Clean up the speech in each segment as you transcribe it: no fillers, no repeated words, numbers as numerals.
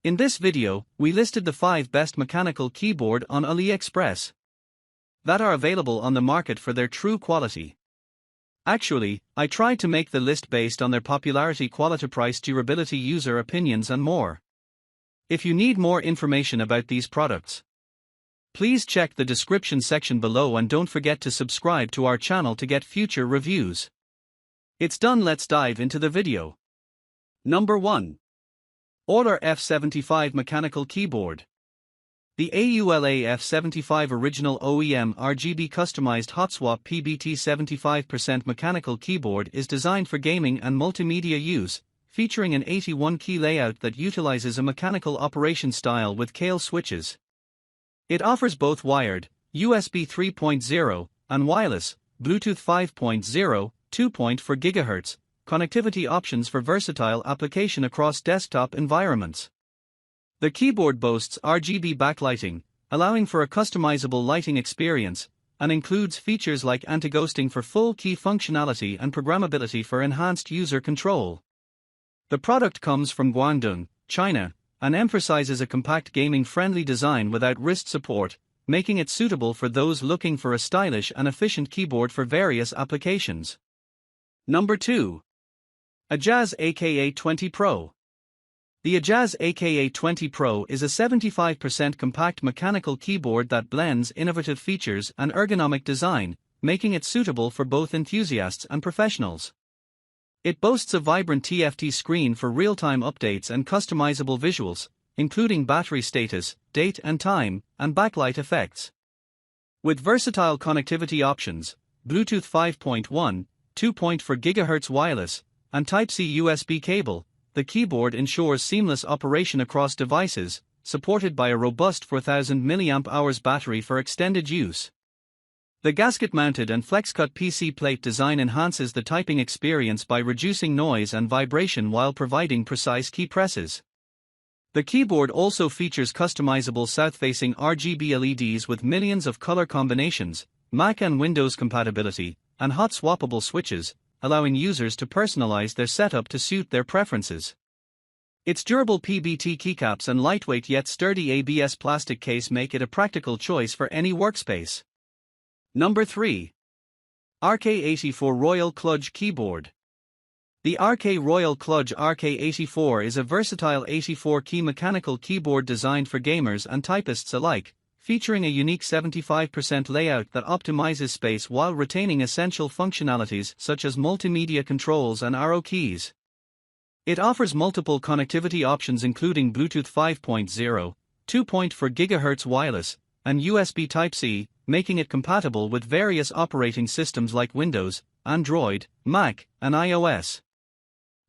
In this video, we listed the 5 best mechanical keyboard on AliExpress that are available on the market for their true quality. Actually, I tried to make the list based on their popularity, quality, price, durability, user opinions and more. If you need more information about these products, please check the description section below and don't forget to subscribe to our channel to get future reviews. It's done, let's dive into the video. Number 1. AULA F75 Mechanical Keyboard. The AULA F75 Original OEM RGB Customized Hot Swap PBT 75% mechanical keyboard is designed for gaming and multimedia use, featuring an 81-key layout that utilizes a mechanical operation style with scale switches. It offers both wired, USB 3.0, and wireless, Bluetooth 5.0, 2.4 GHz, connectivity options for versatile application across desktop environments. The keyboard boasts RGB backlighting, allowing for a customizable lighting experience, and includes features like anti-ghosting for full key functionality and programmability for enhanced user control. The product comes from Guangdong, China, and emphasizes a compact gaming-friendly design without wrist support, making it suitable for those looking for a stylish and efficient keyboard for various applications. Number 2. Ajazz AKA20 Pro. The Ajazz AKA20 Pro is a 75% compact mechanical keyboard that blends innovative features and ergonomic design, making it suitable for both enthusiasts and professionals. It boasts a vibrant TFT screen for real-time updates and customizable visuals, including battery status, date and time, and backlight effects. With versatile connectivity options, Bluetooth 5.1, 2.4 GHz wireless, and Type-C USB cable, the keyboard ensures seamless operation across devices, supported by a robust 4000 mAh battery for extended use. The gasket-mounted and flex-cut PC plate design enhances the typing experience by reducing noise and vibration while providing precise key presses. The keyboard also features customizable south-facing RGB LEDs with millions of color combinations, Mac and Windows compatibility, and hot swappable switches, allowing users to personalize their setup to suit their preferences. Its durable PBT keycaps and lightweight yet sturdy ABS plastic case make it a practical choice for any workspace. Number 3. RK84 Royal Cludge Keyboard. The RK Royal Cludge RK84 is a versatile 84-key mechanical keyboard designed for gamers and typists alike, featuring a unique 75% layout that optimizes space while retaining essential functionalities such as multimedia controls and arrow keys. It offers multiple connectivity options including Bluetooth 5.0, 2.4 GHz wireless, and USB Type-C, making it compatible with various operating systems like Windows, Android, Mac, and iOS.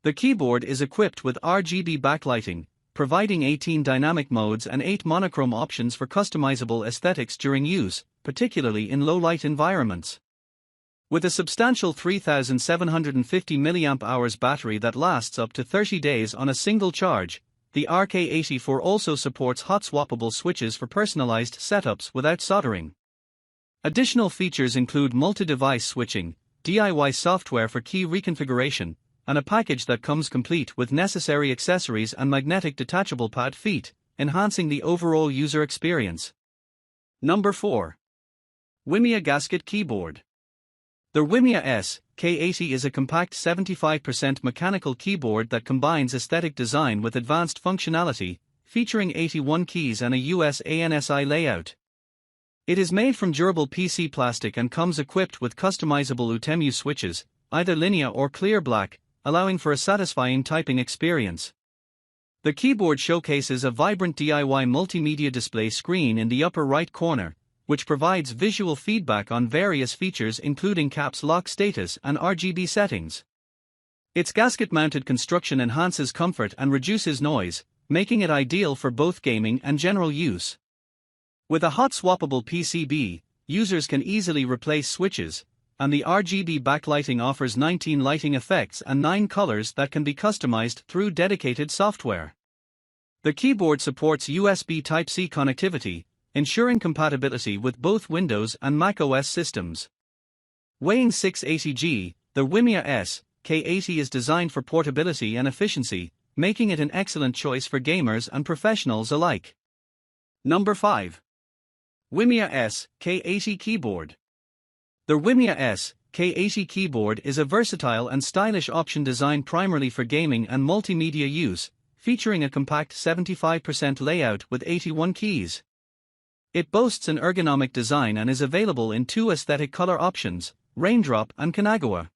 The keyboard is equipped with RGB backlighting, providing 18 dynamic modes and 8 monochrome options for customizable aesthetics during use, particularly in low-light environments. With a substantial 3750 mAh battery that lasts up to 30 days on a single charge, the RK84 also supports hot swappable switches for personalized setups without soldering. Additional features include multi-device switching, DIY software for key reconfiguration, and a package that comes complete with necessary accessories and magnetic detachable pad feet, enhancing the overall user experience. Number 4. Wimia Gasket Keyboard. The Wimia S KAC is a compact 75% mechanical keyboard that combines aesthetic design with advanced functionality, featuring 81 keys and a USANSI layout. It is made from durable PC plastic and comes equipped with customizable UTEMU switches, either linear or clear black, allowing for a satisfying typing experience. The keyboard showcases a vibrant DIY multimedia display screen in the upper right corner, which provides visual feedback on various features including caps lock status and RGB settings. Its gasket-mounted construction enhances comfort and reduces noise, making it ideal for both gaming and general use. With a hot swappable PCB, users can easily replace switches, and the RGB backlighting offers 19 lighting effects and 9 colors that can be customized through dedicated software. The keyboard supports USB Type-C connectivity, ensuring compatibility with both Windows and macOS systems. Weighing 680 g, the Wimia S KAC is designed for portability and efficiency, making it an excellent choice for gamers and professionals alike. Number 5. Wimia S KAC Keyboard. The Wimia S KAC keyboard is a versatile and stylish option designed primarily for gaming and multimedia use, featuring a compact 75% layout with 81 keys. It boasts an ergonomic design and is available in two aesthetic color options, Raindrop and Kanagawa.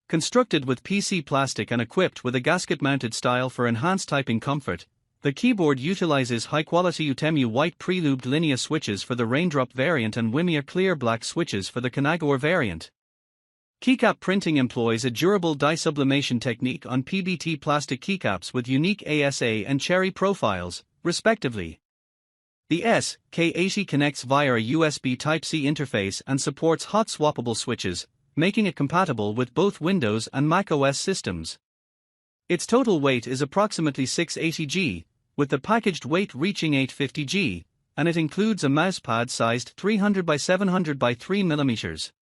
Constructed with PC plastic and equipped with a gasket-mounted style for enhanced typing comfort, the keyboard utilizes high-quality Utemu white pre-lubed Linea switches for the Raindrop variant and Womier clear black switches for the Kanagawa variant. Keycap printing employs a durable dye sublimation technique on PBT plastic keycaps with unique ASA and cherry profiles, respectively. The S KAC connects via a USB Type-C interface and supports hot swappable switches, making it compatible with both Windows and Mac OS systems. Its total weight is approximately 680 g, with the packaged weight reaching 850 g, and it includes a mousepad sized 300 by 700 by 3 mm.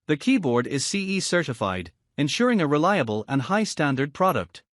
The keyboard is CE certified, ensuring a reliable and high-standard product.